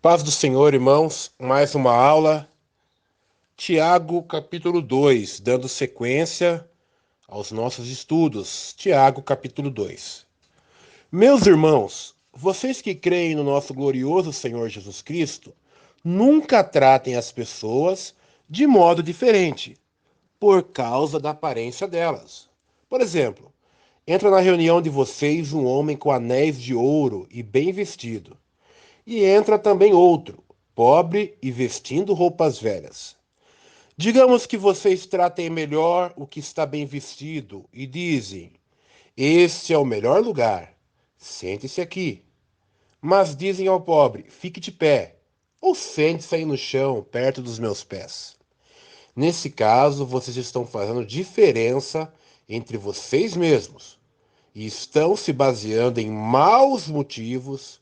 Paz do Senhor, irmãos, mais uma aula. Tiago, capítulo 2, dando sequência aos nossos estudos. Tiago, capítulo 2. Meus irmãos, vocês que creem no nosso glorioso Senhor Jesus Cristo, nunca tratem as pessoas de modo diferente, por causa da aparência delas. Por exemplo, entra na reunião de vocês um homem com anéis de ouro e bem vestido. E entra também outro, pobre e vestindo roupas velhas. Digamos que vocês tratem melhor o que está bem vestido e dizem: Este é o melhor lugar, sente-se aqui. Mas dizem ao pobre: Fique de pé, ou sente-se aí no chão, perto dos meus pés. Nesse caso, vocês estão fazendo diferença entre vocês mesmos e estão se baseando em maus motivos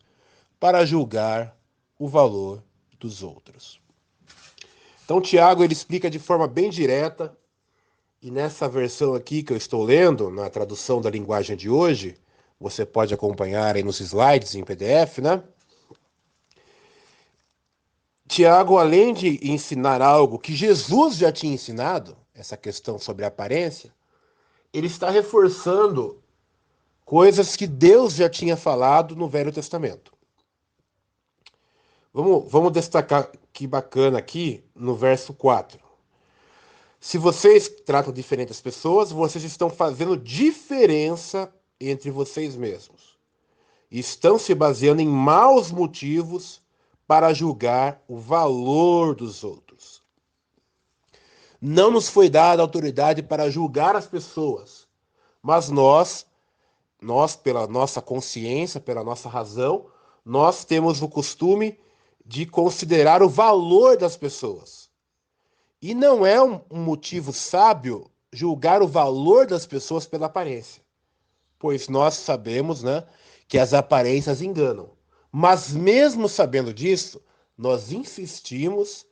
para julgar o valor dos outros. Então, Tiago ele explica de forma bem direta, e nessa versão aqui que eu estou lendo, na tradução da linguagem de hoje, você pode acompanhar aí nos slides em PDF, né? Tiago, além de ensinar algo que Jesus já tinha ensinado, essa questão sobre a aparência, ele está reforçando coisas que Deus já tinha falado no Velho Testamento. Vamos destacar que bacana aqui no verso 4. Se vocês tratam diferente as pessoas, vocês estão fazendo diferença entre vocês mesmos. Estão se baseando em maus motivos para julgar o valor dos outros. Não nos foi dada autoridade para julgar as pessoas, mas nós pela nossa consciência, pela nossa razão, nós temos o costume de considerar o valor das pessoas. E não é um motivo sábio julgar o valor das pessoas pela aparência, pois nós sabemos, né, que as aparências enganam. Mas mesmo sabendo disso, nós insistimos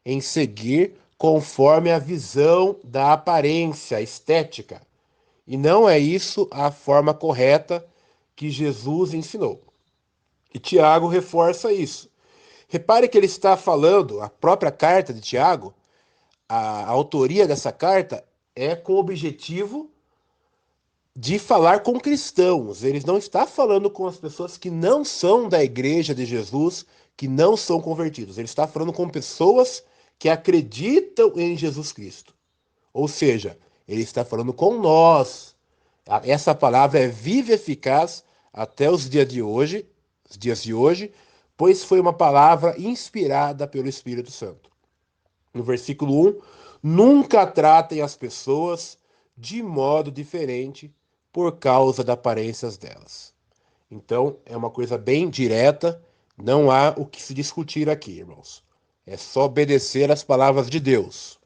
em seguir conforme a visão da aparência estética. E não é isso a forma correta que Jesus ensinou. E Tiago reforça isso. Repare que ele está falando, a própria carta de Tiago, a autoria dessa carta é com o objetivo de falar com cristãos. Ele não está falando com as pessoas que não são da igreja de Jesus, que não são convertidos. Ele está falando com pessoas que acreditam em Jesus Cristo. Ou seja, ele está falando com nós. Essa palavra é viva e eficaz até os dias de hoje, pois foi uma palavra inspirada pelo Espírito Santo. No versículo 1, nunca tratem as pessoas de modo diferente por causa das aparências delas. Então, é uma coisa bem direta, não há o que se discutir aqui, irmãos. É só obedecer às palavras de Deus.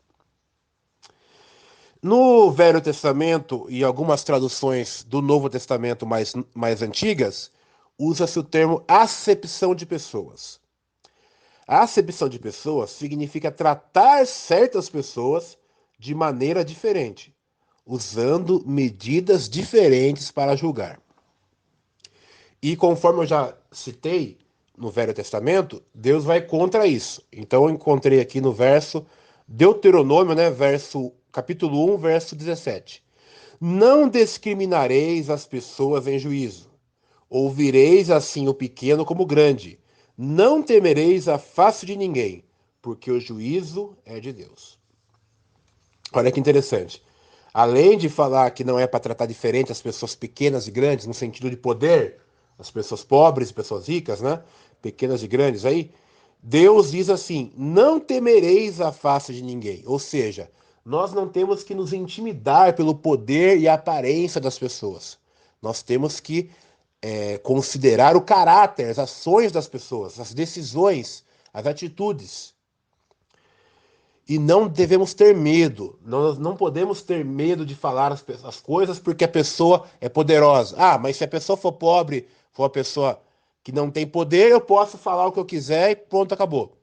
No Velho Testamento e algumas traduções do Novo Testamento mais antigas, usa-se o termo acepção de pessoas. A acepção de pessoas significa tratar certas pessoas de maneira diferente, usando medidas diferentes para julgar. E conforme eu já citei no Velho Testamento, Deus vai contra isso. Então eu encontrei aqui no verso Deuteronômio, né, capítulo 1, verso 17. Não discriminareis as pessoas em juízo. Ouvireis assim o pequeno como o grande. Não temereis a face de ninguém, porque o juízo é de Deus. Olha que interessante. Além de falar que não é para tratar diferente as pessoas pequenas e grandes, no sentido de poder, as pessoas pobres e pessoas ricas, né? Pequenas e grandes aí, Deus diz assim: não temereis a face de ninguém. Ou seja, nós não temos que nos intimidar pelo poder e a aparência das pessoas. Nós temos que considerar o caráter, as ações das pessoas, as decisões, as atitudes. E não devemos ter medo. Nós não podemos ter medo de falar as coisas porque a pessoa é poderosa. Ah, mas se a pessoa for pobre, for uma pessoa que não tem poder, eu posso falar o que eu quiser e pronto, acabou.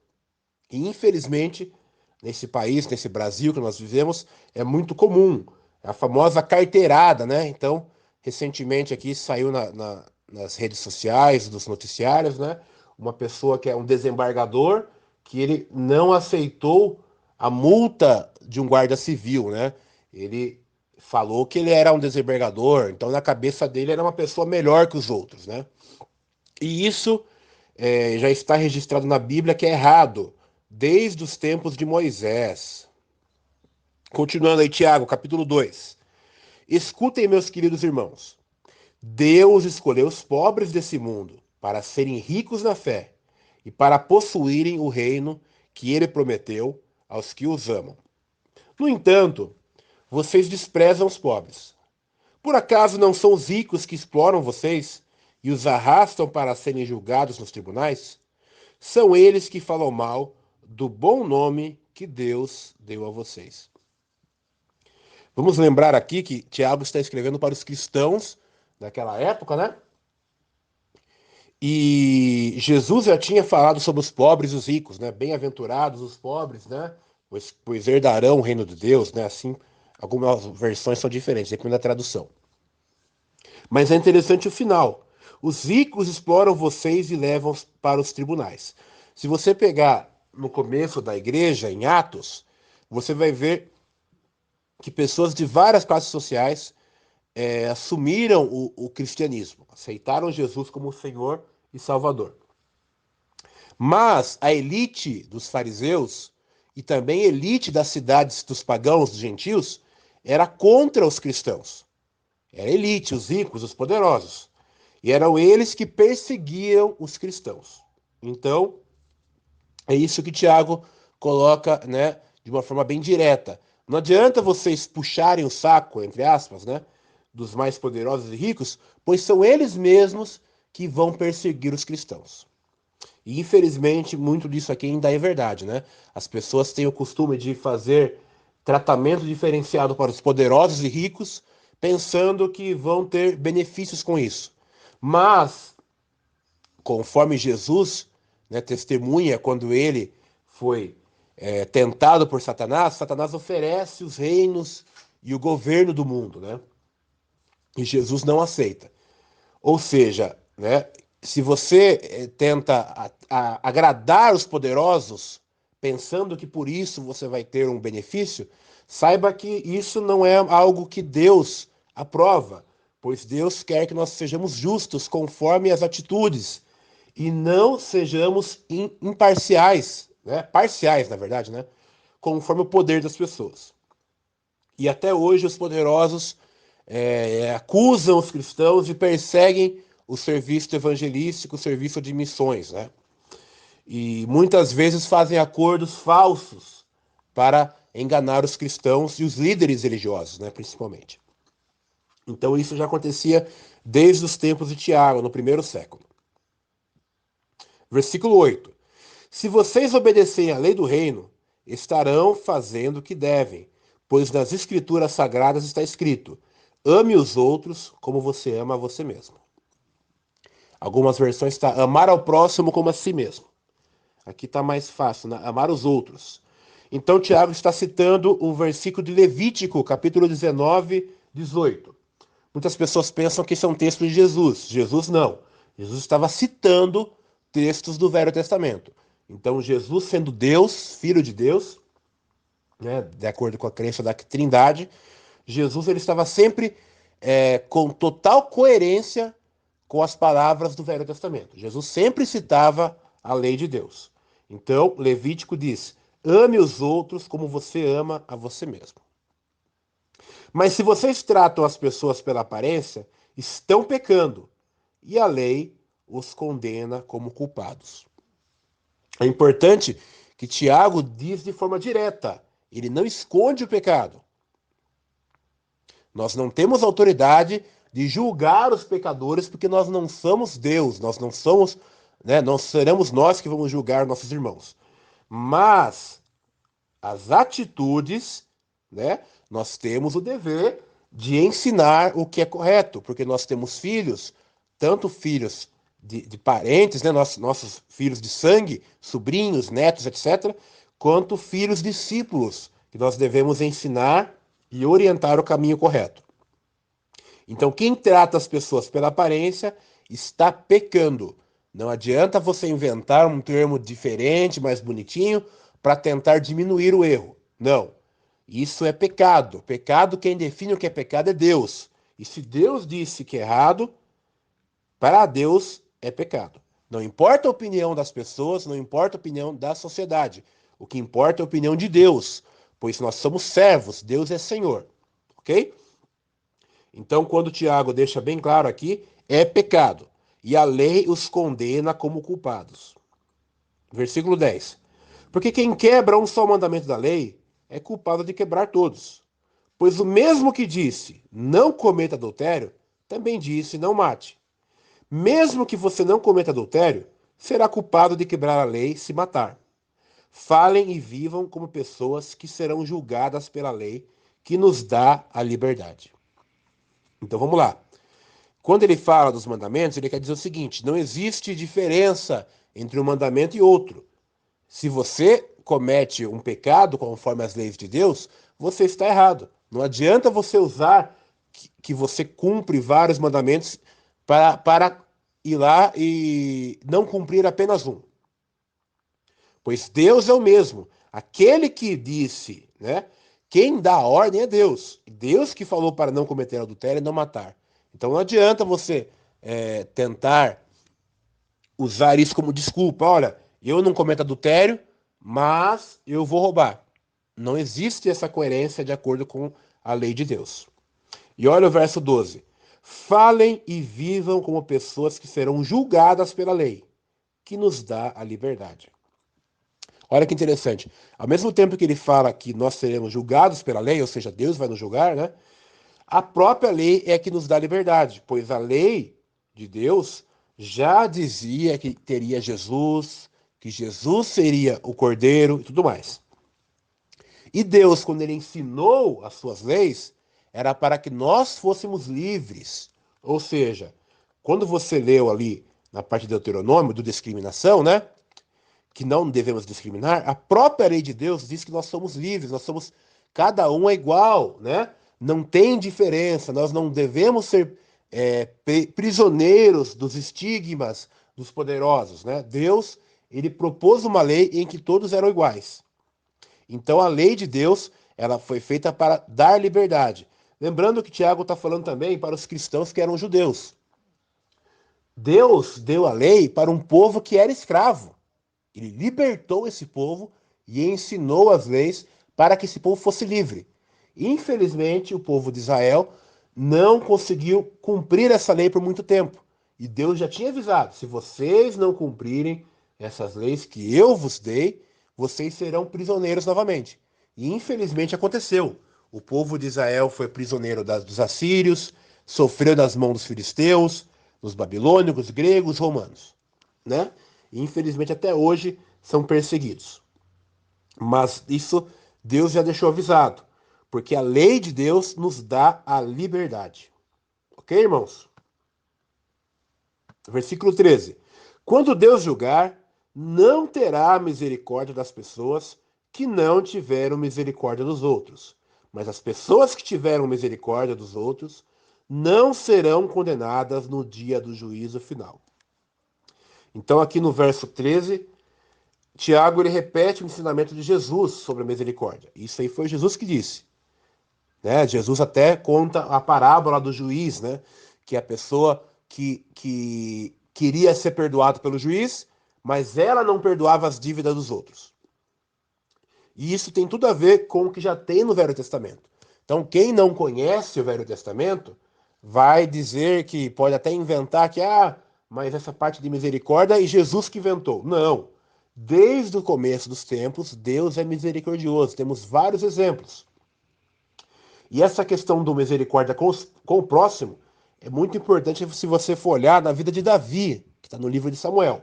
E infelizmente, nesse país, nesse Brasil que nós vivemos, é muito comum. É a famosa carteirada, né? Então, recentemente aqui saiu nas redes sociais, dos noticiários, né? uma pessoa que é um desembargador, que ele não aceitou a multa de um guarda civil, né? Ele falou que ele era um desembargador, então na cabeça dele era uma pessoa melhor que os outros, né? E isso já está registrado na Bíblia que é errado, desde os tempos de Moisés. Continuando aí, Tiago, capítulo 2. Escutem, meus queridos irmãos. Deus escolheu os pobres desse mundo para serem ricos na fé e para possuírem o reino que ele prometeu aos que os amam. No entanto, vocês desprezam os pobres. Por acaso não são os ricos que exploram vocês e os arrastam para serem julgados nos tribunais? São eles que falam mal do bom nome que Deus deu a vocês. Vamos lembrar aqui que Tiago está escrevendo para os cristãos daquela época, né? E Jesus já tinha falado sobre os pobres e os ricos, né? Bem-aventurados os pobres, né? Pois herdarão o reino de Deus, né? Assim, algumas versões são diferentes, depende da tradução. Mas é interessante o final. Os ricos exploram vocês e levam para os tribunais. Se você pegar no começo da igreja, em Atos, você vai ver que pessoas de várias classes sociais assumiram o cristianismo, aceitaram Jesus como Senhor e Salvador. Mas a elite dos fariseus e também a elite das cidades dos pagãos, dos gentios, era contra os cristãos. Era a elite, os ricos, os poderosos. E eram eles que perseguiam os cristãos. Então, é isso que Tiago coloca, né, de uma forma bem direta. Não adianta vocês puxarem o saco, entre aspas, né, dos mais poderosos e ricos, pois são eles mesmos que vão perseguir os cristãos. E infelizmente, muito disso aqui ainda é verdade, né? As pessoas têm o costume de fazer tratamento diferenciado para os poderosos e ricos, pensando que vão ter benefícios com isso. Mas, conforme Jesus, né, testemunha quando ele foi tentado por Satanás, Satanás oferece os reinos e o governo do mundo, né? E Jesus não aceita. Ou seja, né, se você tenta agradar os poderosos, pensando que por isso você vai ter um benefício, saiba que isso não é algo que Deus aprova, pois Deus quer que nós sejamos justos conforme as atitudes e não sejamos imparciais, né, parciais, na verdade, né, conforme o poder das pessoas. E até hoje os poderosos acusam os cristãos e perseguem o serviço evangelístico, o serviço de missões, né? E muitas vezes fazem acordos falsos para enganar os cristãos e os líderes religiosos, né, principalmente. Então isso já acontecia desde os tempos de Tiago, no primeiro século. Versículo 8. Se vocês obedecerem à lei do reino, estarão fazendo o que devem, pois nas escrituras sagradas está escrito: ame os outros como você ama a você mesmo. Algumas versões está amar ao próximo como a si mesmo. Aqui está mais fácil, né? Amar os outros. Então Tiago está citando o versículo de Levítico, capítulo 19, 18. Muitas pessoas pensam que isso é um texto de Jesus. Jesus não. Jesus estava citando textos do Velho Testamento. Então Jesus, sendo Deus, Filho de Deus, né, de acordo com a crença da Trindade, Jesus ele estava sempre com total coerência com as palavras do Velho Testamento. Jesus sempre citava a lei de Deus. Então, Levítico diz: ame os outros como você ama a você mesmo. Mas se vocês tratam as pessoas pela aparência, estão pecando, e a lei os condena como culpados. É importante que Tiago diz de forma direta, ele não esconde o pecado. Nós não temos autoridade de julgar os pecadores porque nós não somos Deus, nós não somos, né, não seremos nós que vamos julgar nossos irmãos. Mas as atitudes, né, nós temos o dever de ensinar o que é correto, porque nós temos filhos, tanto filhos de parentes, né, nossos filhos de sangue, sobrinhos, netos, etc., quanto filhos discípulos, que nós devemos ensinar e orientar o caminho correto. Então, quem trata as pessoas pela aparência está pecando. Não adianta você inventar um termo diferente, mais bonitinho, para tentar diminuir o erro. Não. Isso é pecado. Pecado, quem define o que é pecado é Deus. E se Deus disse que é errado, para Deus é pecado. Não importa a opinião das pessoas, não importa a opinião da sociedade. O que importa é a opinião de Deus, pois nós somos servos, Deus é Senhor. Ok? Então, quando o Tiago deixa bem claro aqui, é pecado. E a lei os condena como culpados. Versículo 10. Porque quem quebra um só mandamento da lei é culpado de quebrar todos. Pois o mesmo que disse, não cometa adultério, também disse, não mate. Mesmo que você não cometa adultério, será culpado de quebrar a lei se matar. Falem e vivam como pessoas que serão julgadas pela lei que nos dá a liberdade. Então vamos lá. Quando ele fala dos mandamentos, ele quer dizer o seguinte: não existe diferença entre um mandamento e outro. Se você comete um pecado conforme as leis de Deus, você está errado. Não adianta você usar que você cumpre vários mandamentos para ir lá e não cumprir apenas um. Pois Deus é o mesmo. Aquele que disse, né? Quem dá a ordem é Deus. Deus que falou para não cometer adultério e não matar. Então não adianta você tentar usar isso como desculpa. Olha, eu não cometo adultério, mas eu vou roubar. Não existe essa coerência de acordo com a lei de Deus. E olha o verso 12. Falem e vivam como pessoas que serão julgadas pela lei, que nos dá a liberdade. Olha que interessante. Ao mesmo tempo que ele fala que nós seremos julgados pela lei, ou seja, Deus vai nos julgar, né? A própria lei é que nos dá liberdade, pois a lei de Deus já dizia que teria Jesus, que Jesus seria o Cordeiro e tudo mais. E Deus, quando ele ensinou as suas leis, era para que nós fôssemos livres. Ou seja, quando você leu ali na parte de Deuteronômio, do discriminação, né? Que não devemos discriminar, a própria lei de Deus diz que nós somos livres, nós somos, cada um é igual, né? Não tem diferença, nós não devemos ser prisioneiros dos estigmas dos poderosos, né? Deus, ele propôs uma lei em que todos eram iguais. Então a lei de Deus, ela foi feita para dar liberdade. Lembrando que Tiago está falando também para os cristãos que eram judeus. Deus deu a lei para um povo que era escravo. Ele libertou esse povo e ensinou as leis para que esse povo fosse livre. Infelizmente, o povo de Israel não conseguiu cumprir essa lei por muito tempo. E Deus já tinha avisado: se vocês não cumprirem essas leis que eu vos dei, vocês serão prisioneiros novamente. E infelizmente aconteceu. O povo de Israel foi prisioneiro dos assírios, sofreu nas mãos dos filisteus, dos babilônicos, gregos, romanos, né? E infelizmente até hoje são perseguidos. Mas isso Deus já deixou avisado, porque a lei de Deus nos dá a liberdade. Ok, irmãos? Versículo 13. Quando Deus julgar, não terá misericórdia das pessoas que não tiveram misericórdia dos outros. Mas as pessoas que tiveram misericórdia dos outros não serão condenadas no dia do juízo final. Então, aqui no verso 13, Tiago ele repete o ensinamento de Jesus sobre a misericórdia. Isso aí foi Jesus que disse. Né? Jesus até conta a parábola do juiz, né? Que é a pessoa que queria ser perdoado pelo juiz, mas ela não perdoava as dívidas dos outros. E isso tem tudo a ver com o que já tem no Velho Testamento. Então, quem não conhece o Velho Testamento vai dizer que pode até inventar que, mas essa parte de misericórdia é Jesus que inventou. Não. Desde o começo dos tempos, Deus é misericordioso. Temos vários exemplos. E essa questão do misericórdia com o próximo é muito importante se você for olhar na vida de Davi, que está no livro de Samuel.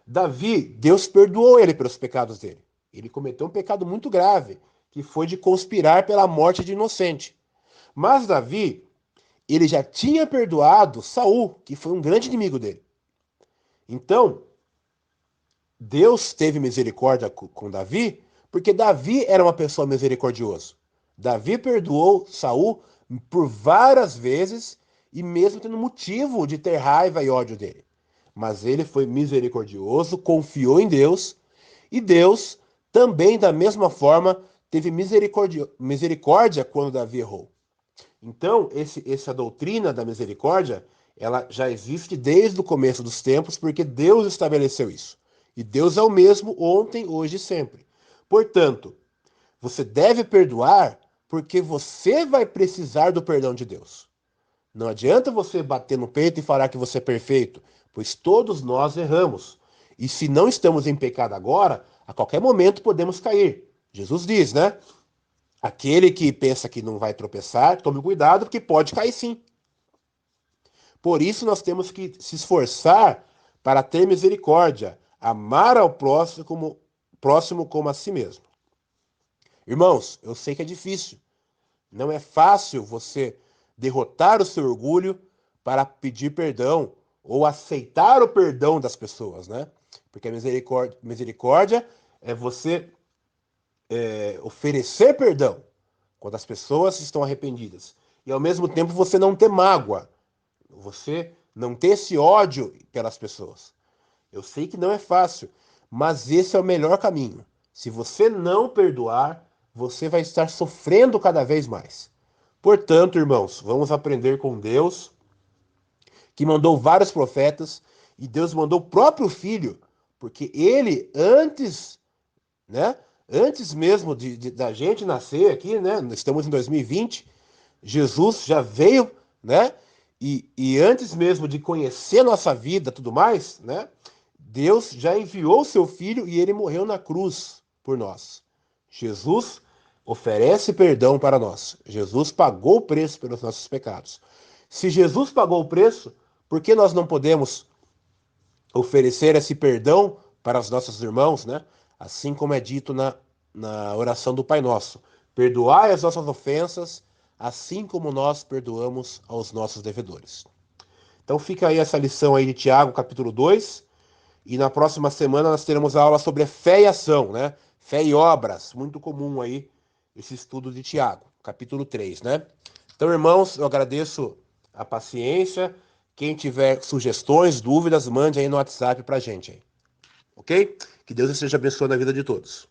Davi, Deus perdoou ele pelos pecados dele. Ele cometeu um pecado muito grave, que foi de conspirar pela morte de inocente. Mas Davi, ele já tinha perdoado Saul, que foi um grande inimigo dele. Então, Deus teve misericórdia com Davi, porque Davi era uma pessoa misericordiosa. Davi perdoou Saul por várias vezes e mesmo tendo motivo de ter raiva e ódio dele. mas ele foi misericordioso, confiou em Deus, e Deus também, da mesma forma, teve misericórdia quando Davi errou. Então, essa doutrina da misericórdia, ela já existe desde o começo dos tempos, porque Deus estabeleceu isso. E Deus é o mesmo ontem, hoje e sempre. Portanto, você deve perdoar porque você vai precisar do perdão de Deus. Não adianta você bater no peito e falar que você é perfeito, pois todos nós erramos. E se não estamos em pecado agora, a qualquer momento podemos cair. Jesus diz, né? Aquele que pensa que não vai tropeçar, tome cuidado, porque pode cair sim. Por isso nós temos que se esforçar para ter misericórdia, amar ao próximo como a si mesmo. Irmãos, eu sei que é difícil. Não é fácil você derrotar o seu orgulho para pedir perdão ou aceitar o perdão das pessoas, né? Porque a misericórdia é você oferecer perdão quando as pessoas estão arrependidas. E ao mesmo tempo você não ter mágoa, você não ter esse ódio pelas pessoas. Eu sei que não é fácil, mas esse é o melhor caminho. Se você não perdoar, você vai estar sofrendo cada vez mais. Portanto, irmãos, vamos aprender com Deus, que mandou vários profetas, e Deus mandou o próprio Filho, porque ele, né, antes mesmo da gente nascer aqui, né, estamos em 2020, Jesus já veio, né, e antes mesmo de conhecer nossa vida e tudo mais, né, Deus já enviou o seu Filho e ele morreu na cruz por nós. Jesus oferece perdão para nós. Jesus pagou o preço pelos nossos pecados. Se Jesus pagou o preço, por que nós não podemos oferecer esse perdão para os nossos irmãos, né? Assim como é dito na oração do Pai Nosso. Perdoai as nossas ofensas, assim como nós perdoamos aos nossos devedores. Então fica aí essa lição aí de Tiago, capítulo 2. E na próxima semana nós teremos a aula sobre fé e ação, né? Fé e obras, muito comum aí esse estudo de Tiago, capítulo 3, né? Então, irmãos, eu agradeço a paciência. Quem tiver sugestões, dúvidas, mande aí no WhatsApp pra gente aí. OK? Que Deus esteja abençoando a vida de todos.